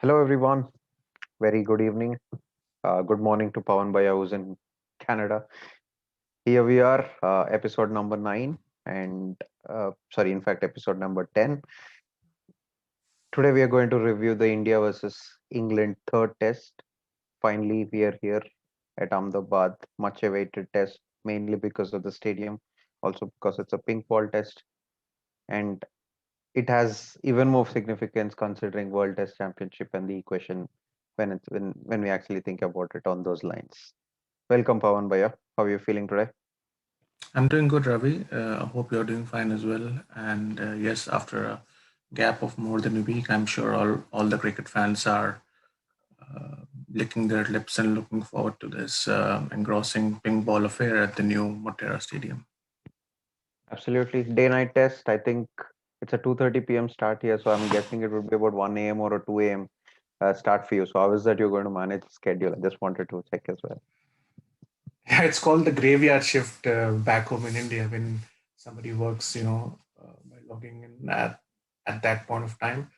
Hello, everyone. Very good evening. Good morning to Pavan Bhaiya, who's in Canada. Here we are, episode number 9, and sorry, in fact, episode number 10. Today, we are going to review the India versus England third test. Finally, we are here at Ahmedabad, much awaited test, mainly because of the stadium, also because it's a pink ball test, and it has even more significance considering World Test Championship and the equation when we actually think about it on those lines. Welcome, Pavan Bhaiya. How are you feeling today? I'm doing good, Ravi. I hope you're doing fine as well. And yes, after a gap of more than a week, I'm sure all the cricket fans are licking their lips and looking forward to this engrossing ping ball affair at the new Motera Stadium. Absolutely. Day-night test. I think it's a 2:30 p.m. start here, so I'm guessing it would be about 1 a.m. or a 2 a.m. Start for you. So how is that you're going to manage the schedule? I just wanted to check as well. Yeah, it's called the graveyard shift back home in India when somebody works, by logging in at that point of time.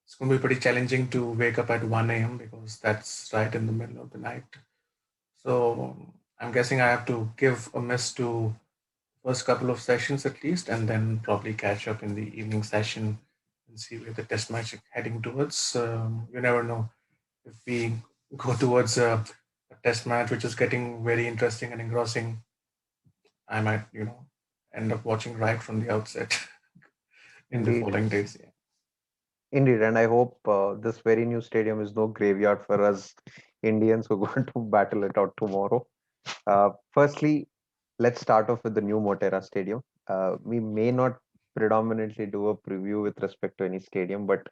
It's going to be pretty challenging to wake up at 1 a.m. because that's right in the middle of the night. So I'm guessing I have to give a miss to first couple of sessions at least, and then probably catch up in the evening session and see where the test match is heading towards. You never know if we go towards a test match which is getting very interesting and engrossing. I might, end up watching right from the outset in the Indeed. following days. Yeah. Indeed. And I hope this very new stadium is no graveyard for us Indians who are going to battle it out tomorrow. Firstly, let's start off with the new Motera Stadium. We may not predominantly do a preview with respect to any stadium, but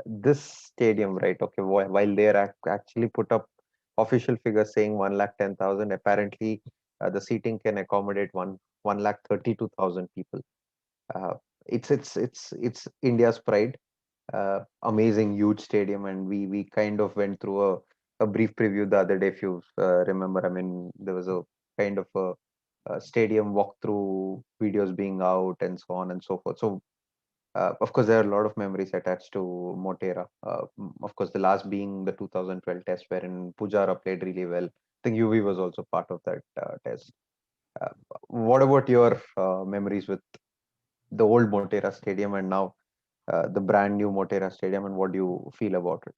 this stadium, right? Okay, while they are actually put up official figures saying 1,10,000, apparently the seating can accommodate 1,32,000 people. Uh, it's India's pride. Amazing, huge stadium, and we kind of went through a brief preview the other day. If you remember, I mean, there was a kind of a stadium walkthrough videos being out and so on and so forth. So of course, there are a lot of memories attached to Motera. Of course, the last being the 2012 test wherein Pujara played really well. I think UV was also part of that test. Uh, what about your memories with the old Motera Stadium and now the brand new Motera Stadium, and what do you feel about it?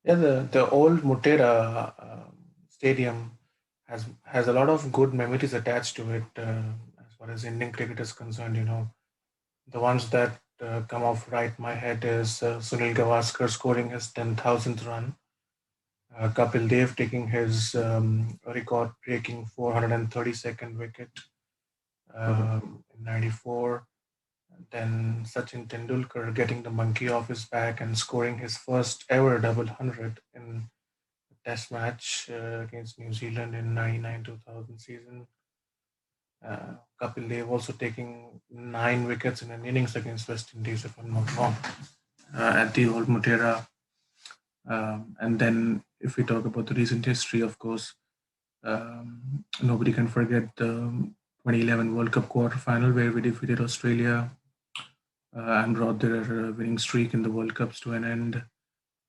Yeah, the old Motera Stadium has a lot of good memories attached to it as far as Indian cricket is concerned. The ones that come off right in my head is Sunil Gavaskar scoring his 10,000th run, Kapil Dev taking his record-breaking 432nd wicket Mhm. in '94, then Sachin Tendulkar getting the monkey off his back and scoring his first ever double hundred in a Test match against New Zealand in '99 2000 season. Kapil Dev also taking 9 wickets in an innings against West Indies, if I'm not wrong, at the old Motera. And then, if we talk about the recent history, of course, nobody can forget the 2011 World Cup quarter final where we defeated Australia and brought their winning streak in the World Cups to an end,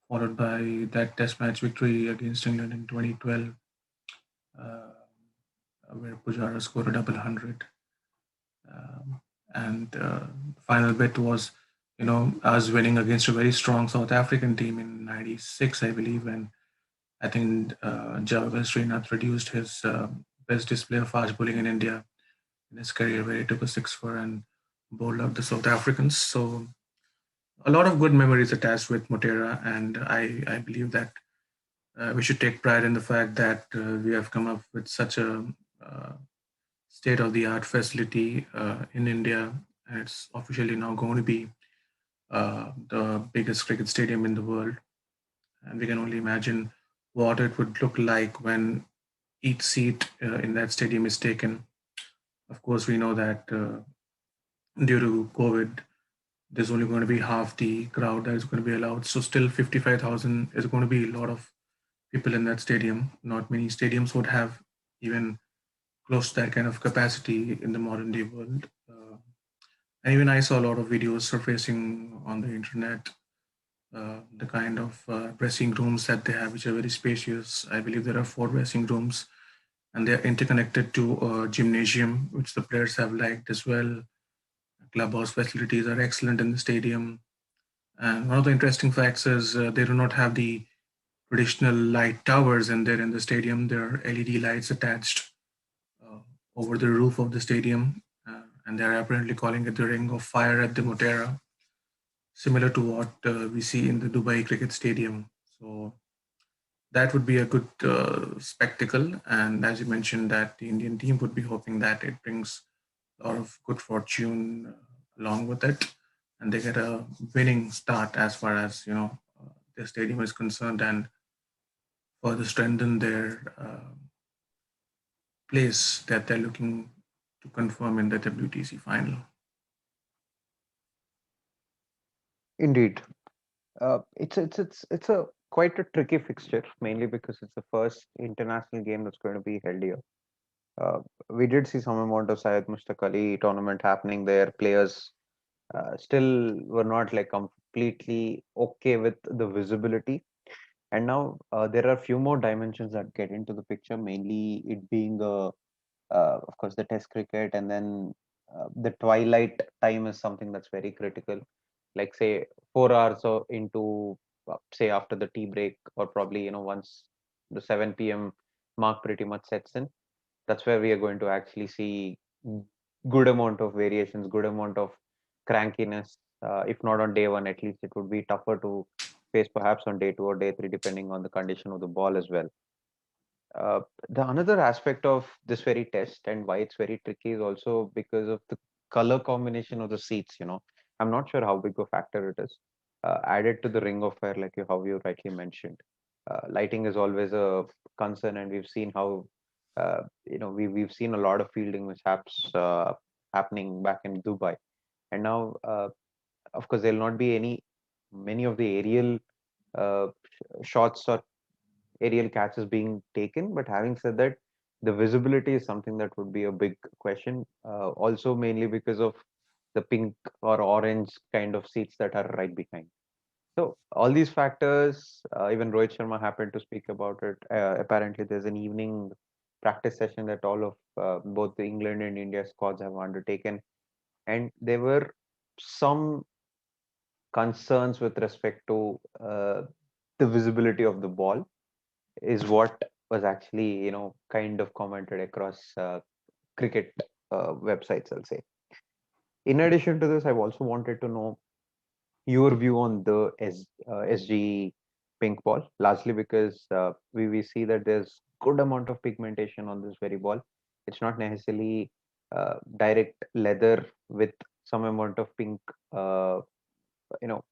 followed by that Test match victory against England in 2012, uh, where Pujara scored a double hundred. And the final bit was, us winning against a very strong South African team in '96, I believe, when I think Javagal Srinath produced his best display of fast bowling in India in his career, where he took a six for and bowled out the South Africans. So a lot of good memories attached with Motera, and I believe that we should take pride in the fact that we have come up with such a uh, state of the art facility in India, and it's officially now going to be the biggest cricket stadium in the world. And we can only imagine what it would look like when each seat in that stadium is taken. Of course, we know that due to COVID, there's only going to be half the crowd that is going to be allowed. So still 55,000 is going to be a lot of people in that stadium. Not many stadiums would have even close to that kind of capacity in the modern day world. And even I saw a lot of videos surfacing on the internet the kind of dressing rooms that they have, which are very spacious. I believe there are four dressing rooms, and they are interconnected to a gymnasium, which the players have liked as well. Clubhouse facilities are excellent in the stadium. And one of the interesting facts is they do not have the traditional light towers in there in the stadium. There are LED lights attached uh, over the roof of the stadium, and they are apparently calling it the Ring of Fire at the Motera, similar to what we see in the Dubai Cricket Stadium. So that would be a good spectacle. And as you mentioned, that the Indian team would be hoping that it brings a lot of good fortune along with it, and they get a winning start as far as their stadium is concerned, and further strengthen their place that they're looking to confirm in the WTC final. Indeed. It's a quite a tricky fixture, mainly because it's the first international game that's going to be held here. Uh, we did see some amount of Syed Mushtaq Ali tournament happening there. Players still were not like completely okay with the visibility. And now there are a few more dimensions that get into the picture, mainly it being, of course, the Test cricket, and then the twilight time is something that's very critical. Like say 4 hours or into, say after the tea break, or probably once the 7 p.m. mark pretty much sets in. That's where we are going to actually see good amount of variations, good amount of crankiness. If not on day one, at least it would be tougher to face perhaps on day two or day three, depending on the condition of the ball as well. Uh, the another aspect of this very test and why it's very tricky is also because of the color combination of the seats. I'm not sure how big a factor it is. Added to the ring of fire, like how you rightly mentioned, lighting is always a concern, and we've seen how we've seen a lot of fielding mishaps happening back in Dubai, and now of course there'll not be many of the aerial shots or aerial catches being taken. But having said that, the visibility is something that would be a big question. Also, mainly because of the pink or orange kind of seats that are right behind. So all these factors, even Rohit Sharma happened to speak about it. Apparently, there's an evening practice session that all of both the England and India squads have undertaken, and there were some concerns with respect to the visibility of the ball is what was actually kind of commented across cricket websites, I'll say. In addition to this, I've also wanted to know your view on the SG pink ball, largely because we see that there's good amount of pigmentation on this very ball. It's not necessarily direct leather with some amount of pink, uh, you know,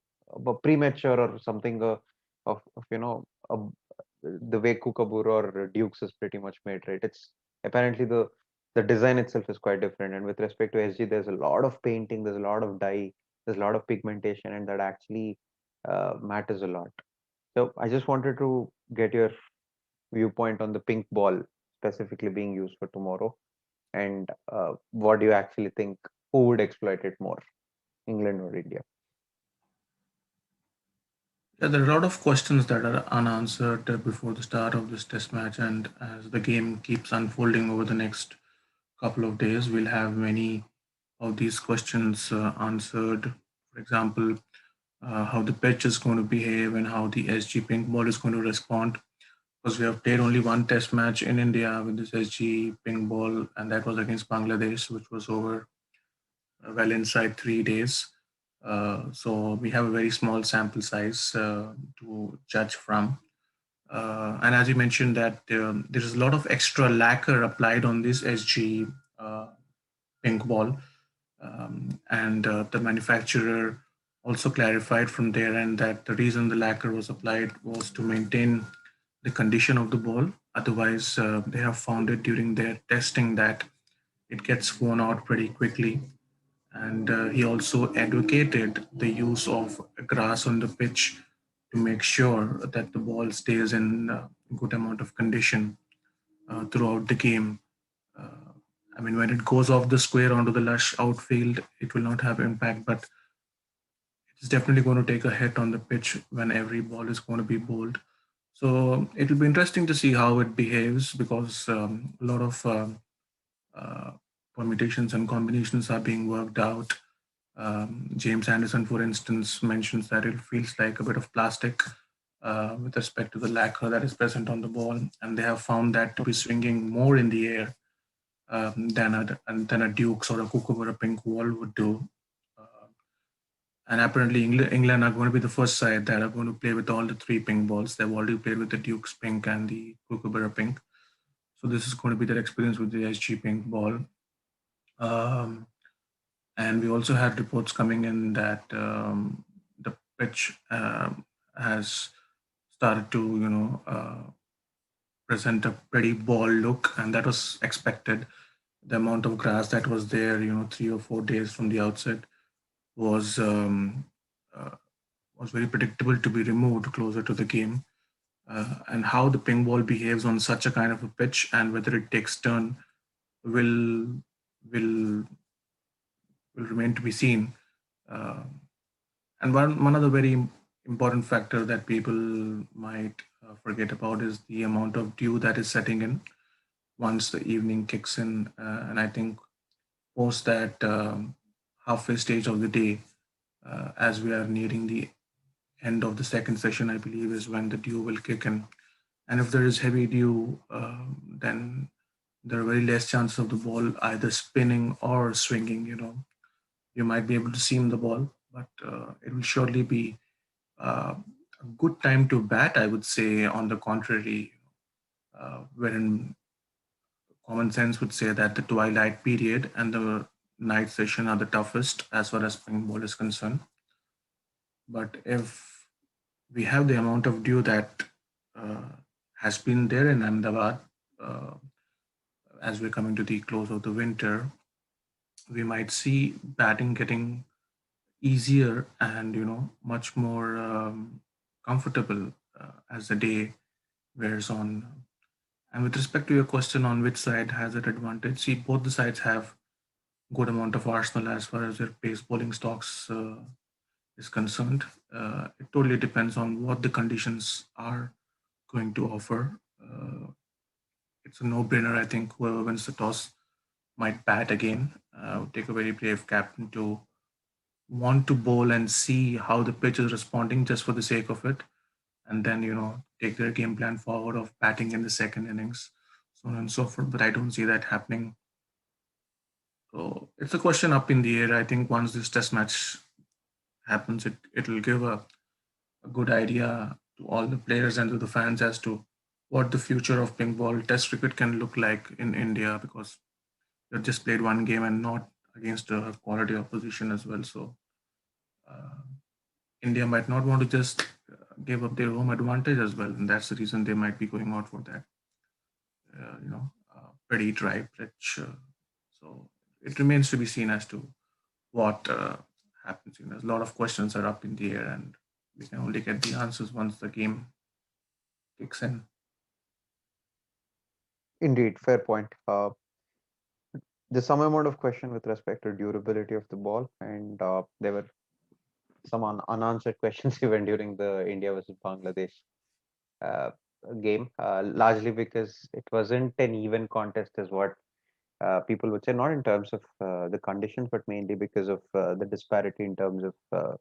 premature or something of the way Kookaburra or Dukes is pretty much made, right? It's apparently the design itself is quite different. And with respect to SG, there's a lot of painting, there's a lot of dye, there's a lot of pigmentation, and that actually matters a lot. So I just wanted to get your viewpoint on the pink ball specifically being used for tomorrow, and what do you actually think? Who would exploit it more, England or India? Yeah, there are a lot of questions that are unanswered before the start of this test match, and as the game keeps unfolding over the next couple of days, we'll have many of these questions answered. For example, how the pitch is going to behave and how the SG pink ball is going to respond. Because we have played only one test match in India with this SG pink ball, and that was against Bangladesh, which was over well inside 3 days. So we have a very small sample size to judge from. And as you mentioned, that there is a lot of extra lacquer applied on this SG pink ball, and the manufacturer also clarified from there and that the reason the lacquer was applied was to maintain the condition of the ball. Otherwise, they have found it during their testing that it gets worn out pretty quickly. And he also advocated the use of grass on the pitch to make sure that the ball stays in good amount of condition throughout the game. Uh, I mean, when it goes off the square onto the lush outfield, it will not have impact, but It's definitely going to take a hit on the pitch when every ball is going to be bowled. So it will be interesting to see how it behaves, because a lot of uh, permutations and combinations are being worked out. James Anderson, for instance, mentions that it feels like a bit of plastic with respect to the lacquer that is present on the ball, and they have found that to be swinging more in the air than a Dukes or a Kookaburra pink wall would do. Uh, and apparently, England are going to be the first side that are going to play with all the three pink balls. They've already played with the Dukes pink and the Kookaburra pink. So this is going to be their experience with the SG pink ball. Um, and we also had reports coming in that the pitch has started to, present a pretty ball look, and that was expected. The amount of grass that was there, 3 or 4 days from the outset, was uh, was very predictable to be removed closer to the game. And how the ping ball behaves on such a kind of a pitch, and whether it takes turn, will will will remain to be seen. Uh, and one other very important factor that people might forget about is the amount of dew that is setting in once the evening kicks in. And I think post that halfway stage of the day, as we are nearing the end of the second session, I believe, is when the dew will kick in. And if there is heavy dew, then there are very less chances of the ball either spinning or swinging. You might be able to seam the ball, but it will surely be a good time to bat, I would say. On the contrary, wherein common sense would say that the twilight period and the night session are the toughest as far as ping ball is concerned. But if we have the amount of dew that uh, has been there in Ahmedabad, uh, as we're coming to the close of the winter, we might see batting getting easier and much more comfortable as the day wears on. And with respect to your question on which side has an advantage, see, both the sides have good amount of arsenal as far as their pace bowling stocks is concerned. It totally depends on what the conditions are going to offer. It's a no-brainer. I think whoever wins the toss might bat again. Would take a very brave captain to want to bowl and see how the pitch is responding just for the sake of it, and then take their game plan forward of batting in the second innings, so on and so forth. But I don't see that happening. So it's a question up in the air. I think once this test match happens, it'll give a good idea to all the players and to the fans as to what the future of pink ball test cricket can look like in India, because you've just played one game and not against a quality opposition as well. So uh, India might not want to just give up their home advantage as well, and that's the reason they might be going out for that, pretty dry pitch. So it remains to be seen as to what happens. A lot of questions are up in the air, and we can only get the answers once the game kicks in. Indeed, fair point. There's some amount of question with respect to durability of the ball, and there were some unanswered questions even during the India versus Bangladesh uh, game, largely because it wasn't an even contest, is what people would say, not in terms of the conditions, but mainly because of the disparity in terms of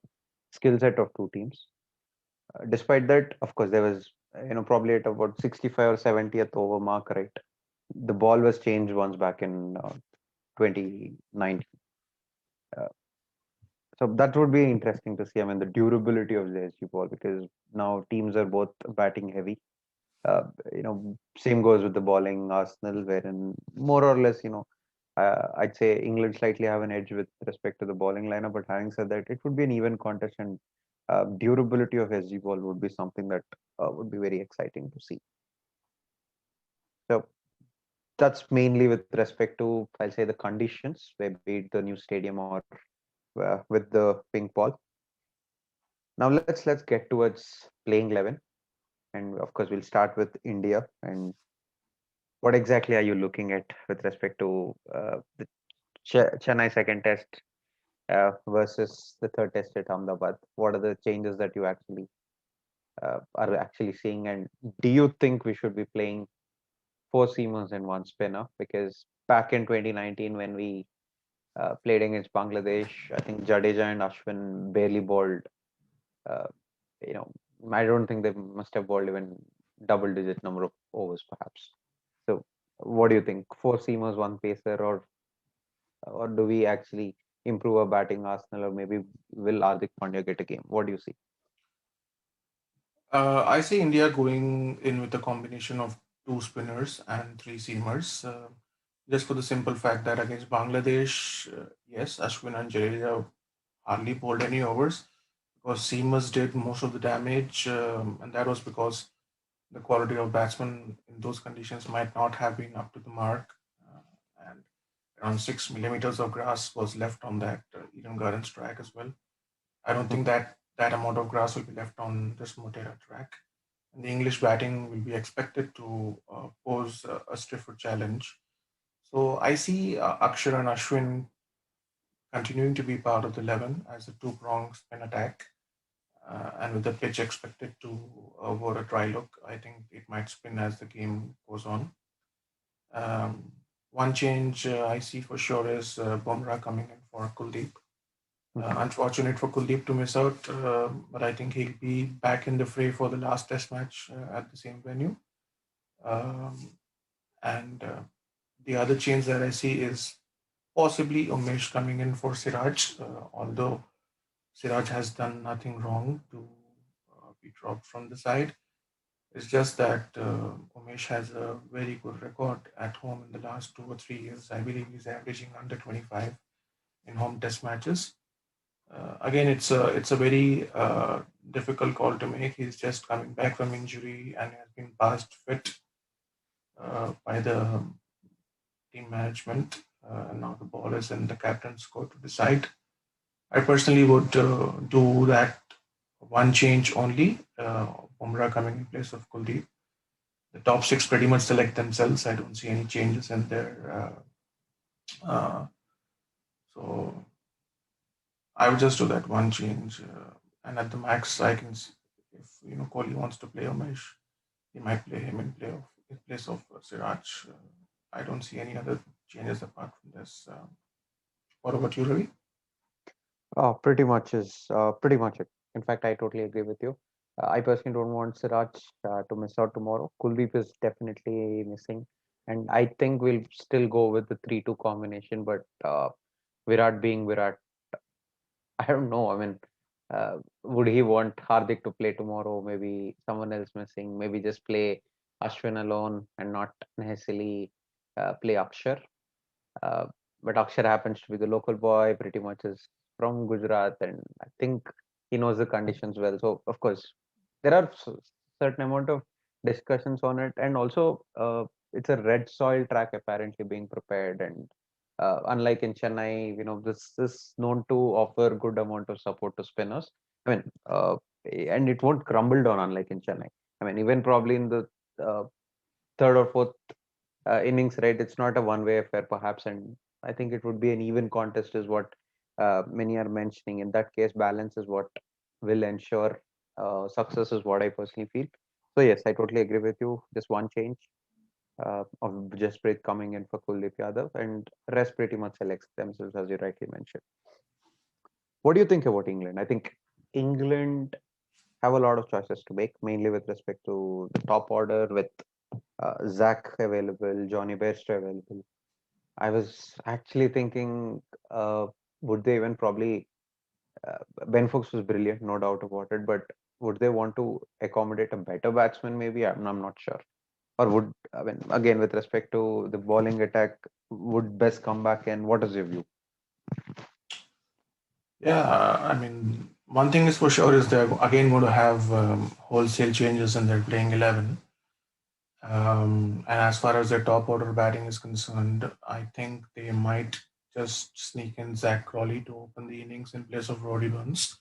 skill set of two teams. Despite that, of course, there was probably at about 65 or 70th over mark, right? The ball was changed once back in 2019. Uh, so that would be interesting to see. I mean, the durability of the SG ball, because now teams are both batting heavy. Same goes with the bowling arsenal, wherein more or less, I'd say England slightly have an edge with respect to the bowling lineup. But having said that, it would be an even contest, and durability of SG ball would be something that would be very exciting to see. So that's mainly with respect to, I'll say, the conditions, where be it the new stadium or with the pink ball. Now let's get towards playing 11, and of course we'll start with India. And what exactly are you looking at with respect to the Chennai second test? versus the third test at Ahmedabad? What are the changes that you actually are actually seeing, and do you think we should be playing four seamers and one spinner? Because back in 2019, when we played against Bangladesh, I think Jadeja and Ashwin barely bowled. Uh, you know, I don't think they must have bowled even double-digit number of overs, perhaps. So, what do you think? Four seamers, one pacer, or do we actually improve our batting arsenal, or maybe will Hardik Pandya get a game? What do you see? I see India going in with a combination of two spinners and three seamers, just for the simple fact that against Bangladesh, yes, Ashwin and Jadeja hardly bowled any overs because seamers did most of the damage, and that was because the quality of batsmen in those conditions might not have been up to the mark, and around 6 millimeters of grass was left on that Eden Gardens track as well. I don't think that that amount of grass will be left on this Motera track. And the English batting will be expected to pose a stiffer challenge. So I see Akshar and Ashwin continuing to be part of the 11 as a two-pronged spin attack. And with the pitch expected to over a dry look, I think it might spin as the game goes on. Um, One change I see for sure is Bumrah coming in for Kuldeep. Mhm. Unfortunate for Kuldeep to miss out, but I think he'll be back in the fray for the last test match at the same venue. Um, and The other change that I see is possibly Umesh coming in for Siraj, although Siraj has done nothing wrong to be dropped from the side. It's just that Umesh has a very good record at home in the last 2 or 3 years. I believe he's averaging under 25 in home test matches. Again, it's a very difficult call to make. He's just coming back from injury and has been passed fit by the team management. Now the ball is in the captain's court to decide. I personally would do that one change only. Bumrah coming in place of Kuldeep. The top six pretty much select themselves. I don't see any changes in there. So I would just do that one change, and at the max, I can. If Kohli wants to play Umesh, he might play him in place of Siraj. I don't see any other changes apart from this. What about you, Ravi? Pretty much is pretty much it. In fact, I totally agree with you. I personally don't want Siraj to miss out tomorrow. Kuldeep is definitely missing, and I think we'll still go with the 3-2 combination. But Virat being Virat, I don't know. I mean, would he want Hardik to play tomorrow? Maybe someone else missing. Maybe just play Ashwin alone and not necessarily play Akshar. Uh, but Akshar happens to be the local boy, pretty much is from Gujarat, and I think he knows the conditions well. So, of course, there are certain amount of discussions on it, and also it's a red soil track apparently being prepared, and unlike in Chennai, this is known to offer good amount of support to spinners. I mean, and it won't crumble down unlike in Chennai. I mean, even probably in the uh, third or fourth innings, right? It's not a one-way affair, perhaps, and I think it would be an even contest, is what many are mentioning. In that case, balance is what will ensure success, is what I personally feel. So yes, I totally agree with you. Just one change of Jasprit coming in for Kuldeep Yadav, and rest pretty much selects themselves, as you rightly mentioned. What do you think about England? I think England have a lot of choices to make, mainly with respect to the top order, with Zach available, Johnny Bairstow available. I was actually thinking, would they even probably, uh, Ben Fox was brilliant, no doubt about it, but would they want to accommodate a better batsman? Maybe I'm not sure. Or would, I mean, again, with respect to the bowling attack, would best come back in? What is your view? Yeah, I mean, one thing is for sure is they're again going to have wholesale changes in their playing 11. And as far as their top order batting is concerned, I think they might just sneak in Zach Crawley to open the innings in place of Roddy Burns,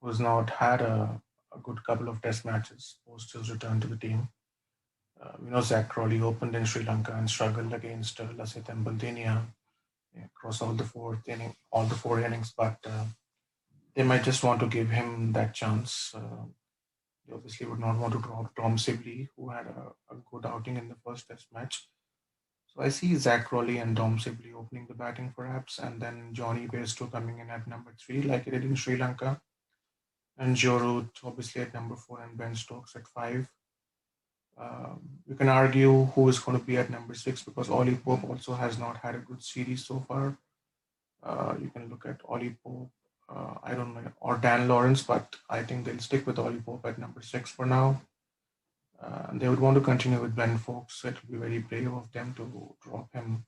who's not had a good couple of test matches post his return to the team. Zach Crawley opened in Sri Lanka and struggled against Lasith and Buldenia. across all the four innings, but they might just want to give him that chance. They obviously would not want to drop Tom Sibley, who had a good outing in the first Test match. So I see Zach Crawley and Dom Sibley opening the batting perhaps, and then Johnny Bairstow coming in at number three, like he did in Sri Lanka, and Joe Root obviously at number four, and Ben Stokes at five. You can argue who is going to be at number six because Ollie Pope also has not had a good series so far. You can look at Ollie Pope, I don't know, or Dan Lawrence, but I think they'll stick with Ollie Pope at number six for now. They would want to continue with Ben Foakes, so it would be very brave of them to drop him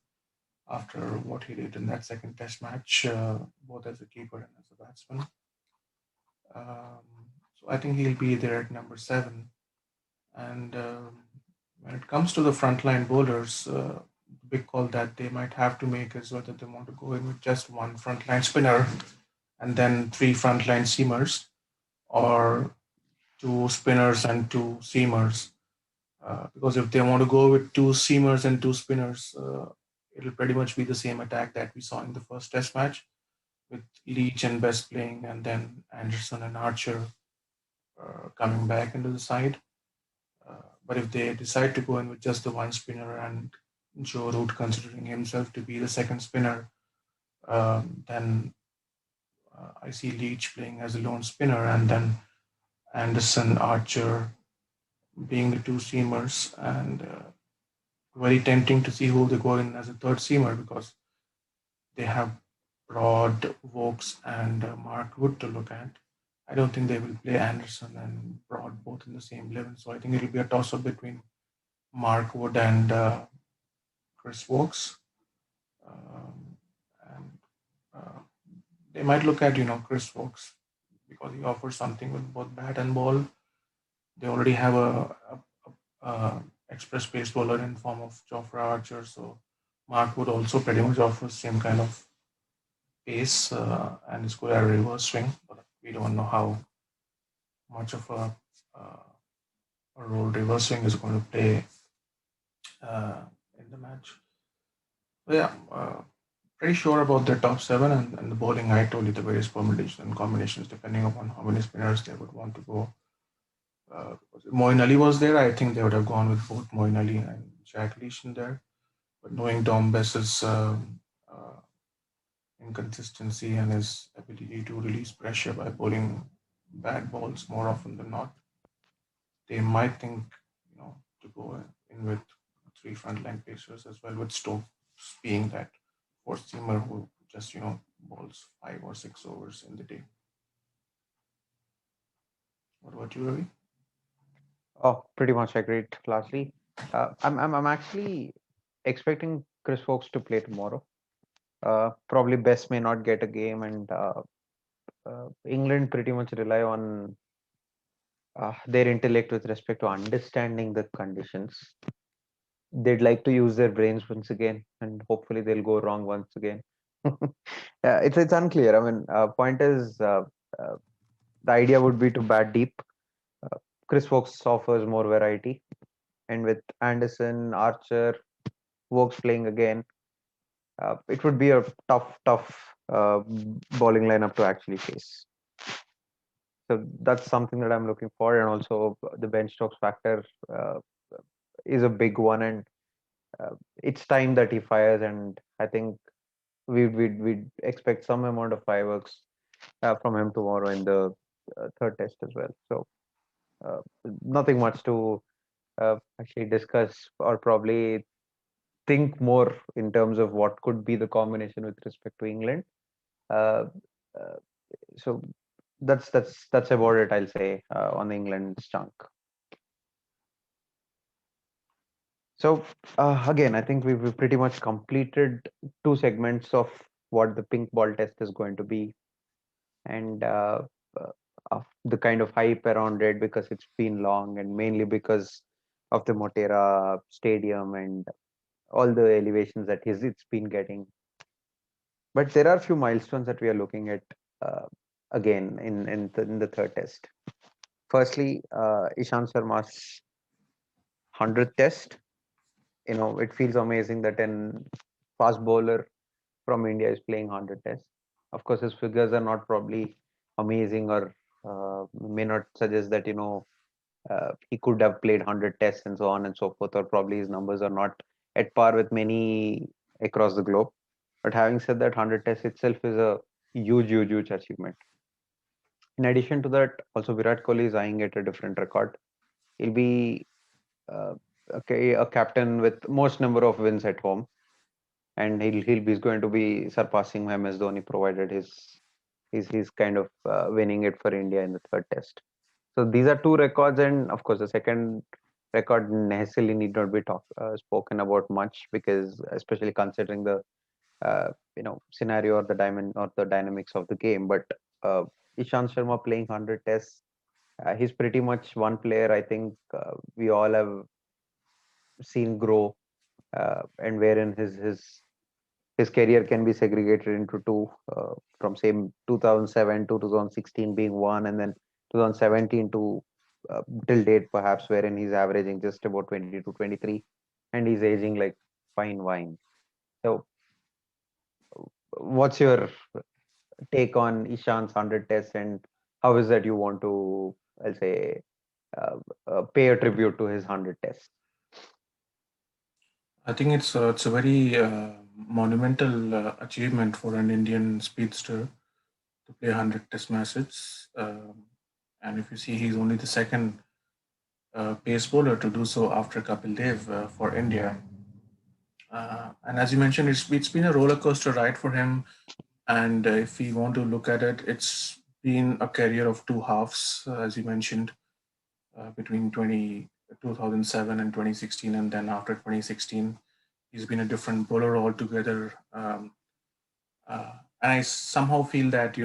after what he did in that second Test match, both as a keeper and as a batsman. So I think he'll be there at number seven. And when it comes to the frontline bowlers, the big call that they might have to make is whether they want to go in with just one frontline spinner and then three frontline seamers, or two spinners and two seamers. Because if they want to go with two seamers and two spinners, it'll pretty much be the same attack that we saw in the first Test match with Leach and Best playing, and then Anderson and Archer coming back into the side. But if they decide to go in with just the one spinner and Joe Root considering himself to be the second spinner, then I see Leach playing as a lone spinner, and then Anderson, Archer being the two seamers, and very tempting to see who they go in as a third seamer because they have Broad, Vokes, and Mark Wood to look at. I don't think they will play Anderson and Broad both in the same 11, so I think it'll be a toss up between Mark Wood and Chris Vokes. Um, and uh, they might look at Chris Vokes because he offers something with both bat and ball. They already have a express pace bowler in form of Jofra Archer, so Mark would also pretty much offer same kind of pace and is good at reverse swing, but we don't know how much of uh, a role reverse swing is going to play uh, in the match. So yeah, pretty sure about the top seven, and the bowling. I told you the various permutations and combinations depending upon how many spinners they would want to go. If Moeen Ali was there, I think they would have gone with both Moeen Ali and Jack Leishman there. But knowing Dom Bess's inconsistency and his ability to release pressure by bowling bad balls more often than not, they might think to go in with three frontline pacers as well, with Stokes being that fourth seamer who just bowls 5 or 6 overs in the day. What about you, Ravi? Oh, pretty much agreed, largely. I'm actually expecting Chris Fox to play tomorrow. Probably Best may not get a game, and England pretty much rely on their intellect with respect to understanding the conditions. They'd like to use their brains once again, and hopefully they'll go wrong once again. It's unclear. I mean, point is, uh, the idea would be to bat deep. Uh, Chris Fox offers more variety, and with Anderson, Archer, Vokes playing again, it would be a tough bowling lineup to actually face. So that's something that I'm looking for, and also the Ben Stokes factor uh, is a big one, and it's time that he fires. And I think we'd expect some amount of fireworks from him tomorrow in the third test as well. So uh, nothing much to actually discuss or probably think more in terms of what could be the combination with respect to England. Uh, uh, so that's about it. I'll say on the England's chunk. So again, I think we've pretty much completed two segments of what the pink ball test is going to be, and uh, of the kind of hype around it because it's been long, and mainly because of the Motera Stadium and all the elevations that it's been getting. But there are a few milestones that we are looking at uh, again in the third test. Firstly, Ishant Sharma's 100th test. It feels amazing that an fast bowler from India is playing 100 tests. Of course, his figures are not probably amazing, or may not suggest that he could have played 100 tests and so on and so forth, or probably his numbers are not at par with many across the globe. But having said that, 100 tests itself is a huge, huge, huge achievement. In addition to that, also Virat Kohli is eyeing at a different record. He'll be uh, a captain with most number of wins at home, and he's going to be surpassing MS Dhoni, provided he's kind of winning it for India in the third test. So these are two records, and of course the second record necessarily need not be spoken about much, because especially considering the scenario or the diamond or the dynamics of the game. But uh, Ishant Sharma playing 100 tests, he's pretty much one player I think we all have seen grow, and wherein his career can be segregated into two, from same 2007 to 2016 being one, and then 2017 to till date perhaps, wherein he's averaging just about 20 to 23, and he's aging like fine wine. So what's your take on Ishant's 100 tests, and how is that you want to, I'll say, uh, pay a tribute to his 100 tests? I think it's a very monumental achievement for an Indian speedster to play 100 test matches. And if you see, he's only the second pace bowler to do so after Kapil Dev for India. And as you mentioned, it's been a roller coaster ride for him. And if we want to look at it, it's been a career of two halves, as you mentioned, between 2007 and 2016, and then after 2016, he's been a different bowler altogether. And I somehow feel that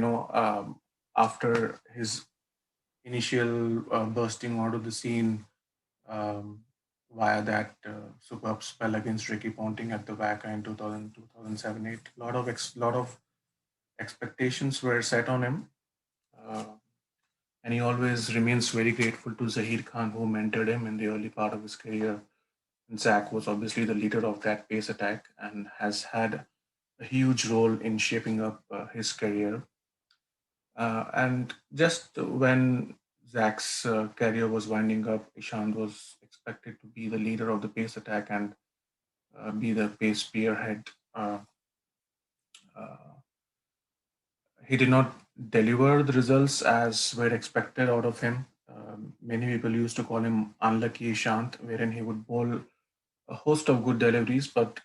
after his initial bursting out of the scene um, via that superb spell against Ricky Ponting at the back in 2000, 2007-8. Lot of expectations were set on him, uh, and he always remains very grateful to Zahir Khan, who mentored him in the early part of his career. And Zach was obviously the leader of that pace attack and has had a huge role in shaping up his career. And just when Zach's career was winding up, Ishant was expected to be the leader of the pace attack and be the pace spearhead. Uh, he did not deliver the results as were expected out of him. Many people used to call him unlucky Ishant, wherein he would bowl a host of good deliveries but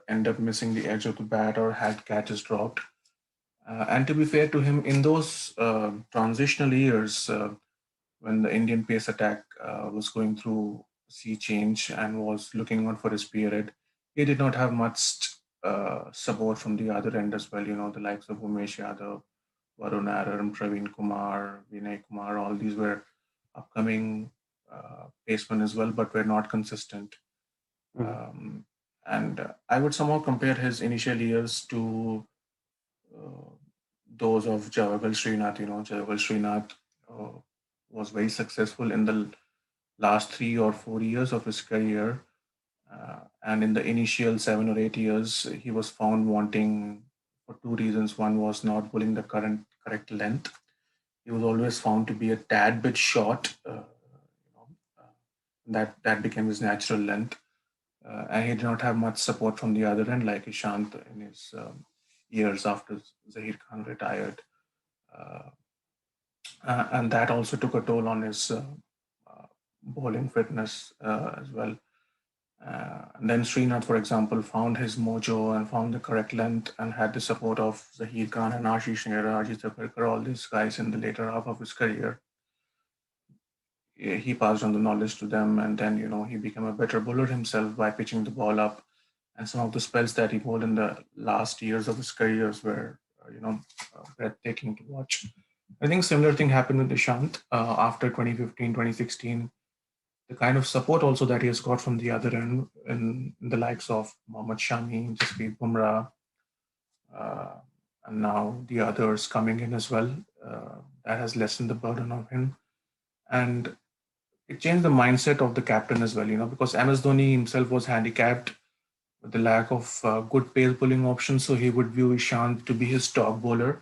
end up missing the edge of the bat or had catches dropped. And to be fair to him, in those transitional years, when the Indian pace attack was going through sea change and was looking out for his period, he did not have much support from the other end as well. You know, the likes of Umesh Yadav, Varun Aaron, Praveen Kumar, Vinay Kumar, all these were upcoming pacemen as well, but were not consistent. Mhm. Um, and I would somehow compare his initial years to uh, those of Javagal Srinath. You know, Javagal Srinath uh, was very successful in the last 3 or 4 years of his career. And in the initial 7 or 8 years, he was found wanting for two reasons. One was not pulling the current correct length. He was always found to be a tad bit short. That became his natural length, and he did not have much support from the other end, like Ishant in his years after Zahir Khan retired. Uh, and that also took a toll on his bowling fitness as well. And then Srinath, for example, found his mojo and found the correct length and had the support of Zahir Khan and Ashish Nehra, Ajit Agarkar, all these guys in the later half of his career. He passed on the knowledge to them, and then he became a better bowler himself by pitching the ball up. And some of the spells that he bowled in the last years of his careers were, breathtaking to watch. I think similar thing happened with Ishant after 2015, 2016. The kind of support also that he has got from the other end, in the likes of Mohammad Shami, Jasprit Bumrah, uh, and now the others coming in as well, that has lessened the burden of him. And it changed the mindset of the captain as well, because MS Dhoni himself was handicapped with the lack of good pace bowling options, so he would view Ishant to be his top bowler.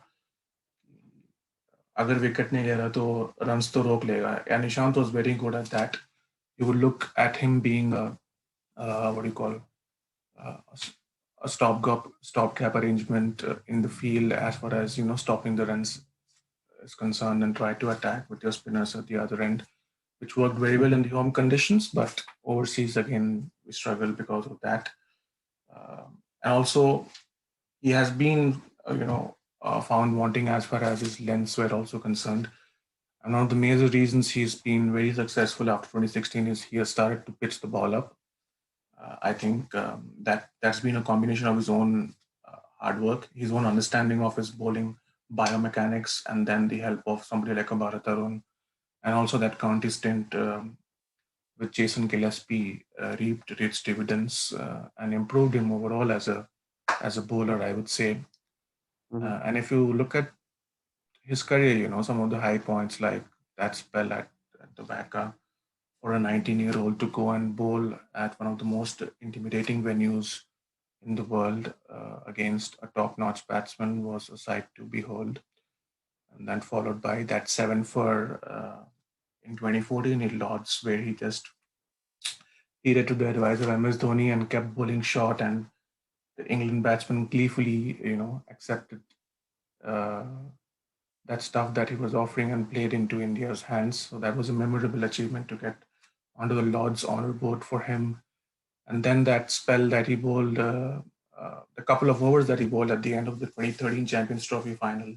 अगर wicket नहीं ले रहा तो runs तो रोक लेगा. And Ishant was very good at that. You would look at him being what do you call uh, a stopgap arrangement in the field as far as stopping the runs is concerned, and try to attack with your spinners at the other end, which worked very well in the home conditions. But overseas again, we struggled because of that. And also, he has been found wanting as far as his lengths were also concerned. And one of the major reasons he's been very successful after 2016 is he has started to pitch the ball up. I think that's been a combination of his own hard work, his own understanding of his bowling biomechanics, and then the help of somebody like a Bharat, and also that county stint with Jason Gillespie reaped its dividends and improved him overall as a bowler, I would say. Mhm. And if you look at his career, some of the high points like that spell at the Wacker for a 19-year-old to go and bowl at one of the most intimidating venues in the world against a top-notch batsman was a sight to behold. And then followed by that seven for in 2014 in Lords, where he just heeded to the advice of MS Dhoni and kept bowling short, and the England batsman gleefully, accepted uh, that stuff that he was offering and played into India's hands. So that was a memorable achievement to get onto the Lord's honor board for him. And then that spell that he bowled, the couple of overs that he bowled at the end of the 2013 Champions Trophy final,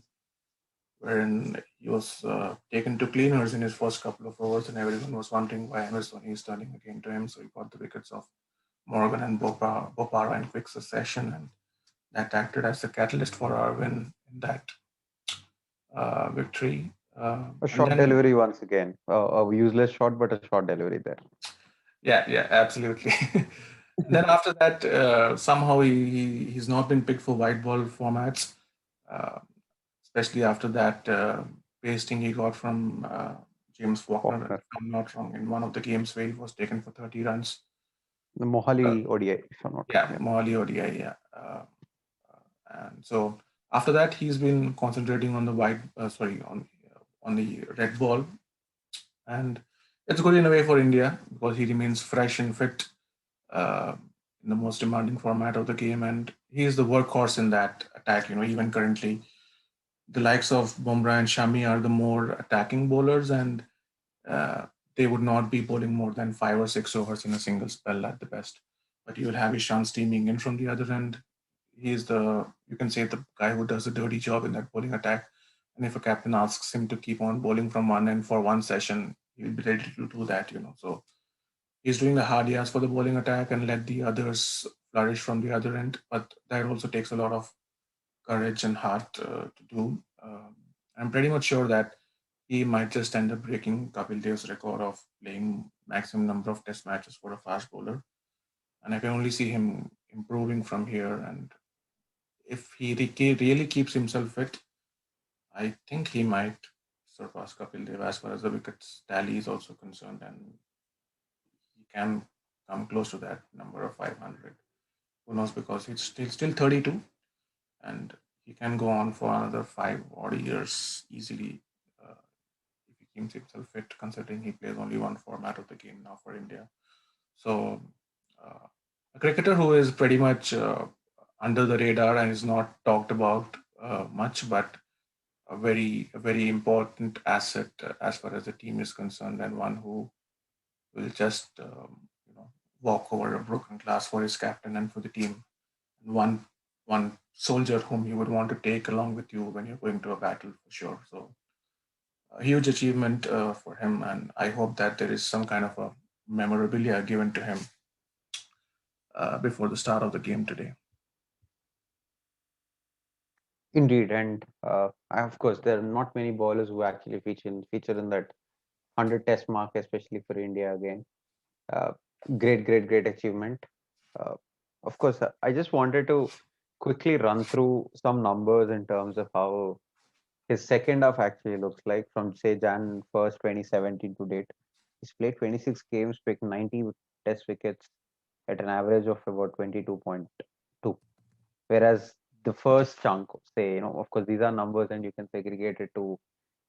wherein he was taken to cleaners in his first couple of overs, and everyone was wondering why MS Dhoni is turning again to him. So he got the wickets of Morgan and Bopara in quick succession, and that acted as the catalyst for our win in that victory. A And short then, delivery once again. A useless shot, but a short delivery there. yeah, yeah, absolutely. And then after that, somehow he's not been picked for white ball formats, uh, especially after that pasting he got from James Faulkner, Faulkner. if I'm not wrong, in one of the games where he was taken for 30 runs. The Uh, Mohali ODI, if I'm not wrong. yeah, Yeah. Mohali ODI, yeah. And so after that, he's been concentrating on the on the red ball, and it's good in a way for India because he remains fresh and fit uh, in the most demanding format of the game, and he is the workhorse in that attack. Even currently, the likes of Bumrah and Shami are the more attacking bowlers, and uh, they would not be bowling more than 5 or 6 overs in a single spell at the best. But you will have Ishan steaming in from the other end. He's the, you can say, the guy who does a dirty job in that bowling attack. And if a captain asks him to keep on bowling from one end for one session, he'll be ready to do that. So he's doing the hard yards for the bowling attack and let the others flourish from the other end. But that also takes a lot of courage and heart to do. I'm pretty much sure that he might just end up breaking Kapil Dev's record of playing maximum number of test matches for a fast bowler. And I can only see him improving from here. And if he really keeps himself fit, I think he might surpass Kapil Dev as far as the wickets tally is also concerned. And he can come close to that number of 500. Who knows? Because he's still 32, and he can go on for another 5 odd years easily if he keeps himself fit, considering he plays only one format of the game now for India. So, uh, a cricketer who is pretty much under the radar and is not talked about much, but a very important asset as far as the team is concerned, and one who will just walk over a broken glass for his captain and for the team, and one soldier whom you would want to take along with you when you're going to a battle for sure. So a huge achievement for him, and I hope that there is some kind of a memorabilia given to him before the start of the game today. Indeed, and of course, there are not many bowlers who actually feature in that 100 test mark, especially for India again. Uh, great achievement. Uh, of course, I just wanted to quickly run through some numbers in terms of how his second half actually looks like from say Jan 1st, 2017 to date. He's played 26 games, picked 90 test wickets, at an average of about 22.2. Whereas the first chunk, say, of course, these are numbers and you can segregate it to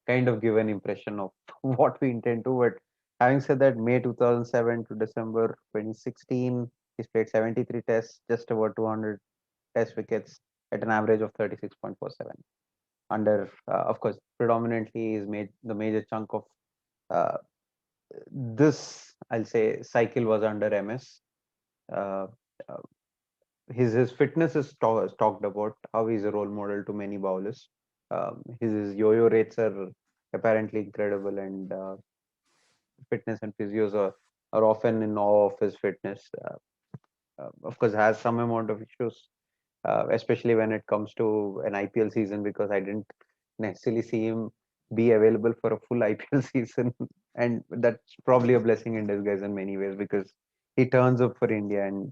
kind of give an impression of what we intend to. But having said that, May 2007 to December 2016, he's played 73 tests, just about 200 test wickets at an average of 36.47. Under, of course, predominantly is made the major chunk of uh, this, I'll say, cycle was under MS. Uh, uh, his fitness is talked about, how he's a role model to many bowlers. His yo-yo rates are apparently incredible, and fitness and physios are often in awe of his fitness. Of course, has some amount of issues, especially when it comes to an IPL season, because I didn't necessarily see him be available for a full IPL season, and that's probably a blessing in disguise in many ways, because he turns up for India and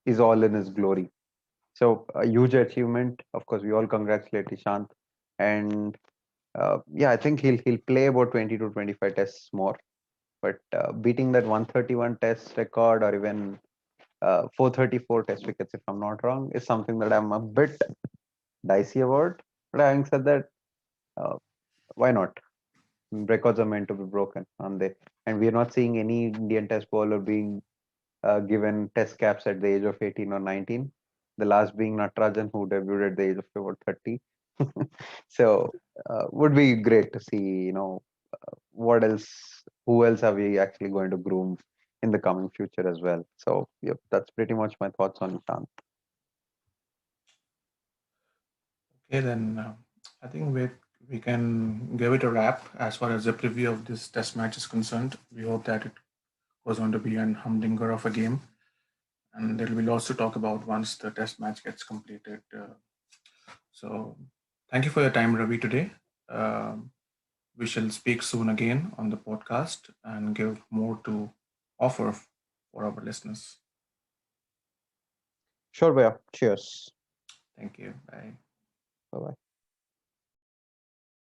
is all in his glory. So a huge achievement. Of course, we all congratulate Ishant, and yeah, I think he'll play about 20 to 25 tests more. But beating that 131 test record, or even 434 test wickets, if I'm not wrong, is something that I'm a bit dicey about. But having said that, uh, why not? Records are meant to be broken, aren't they? And we're not seeing any Indian test bowler being given test caps at the age of 18 or 19. The last being Natarajan, who debuted at the age of about 30. So, would be great to see, what else, who else are we actually going to groom in the coming future as well. So, yep, that's pretty much my thoughts on Ishant. Okay, then I think we can give it a wrap as far as the preview of this test match is concerned. We hope that it was going to be an humdinger of a game, and there will be lots to talk about once the test match gets completed. So, thank you for your time, Ravi, today. Um, we shall speak soon again on the podcast and give more to offer for our listeners. Sure, Bhaiya. Cheers. Thank you. Bye. Bye bye.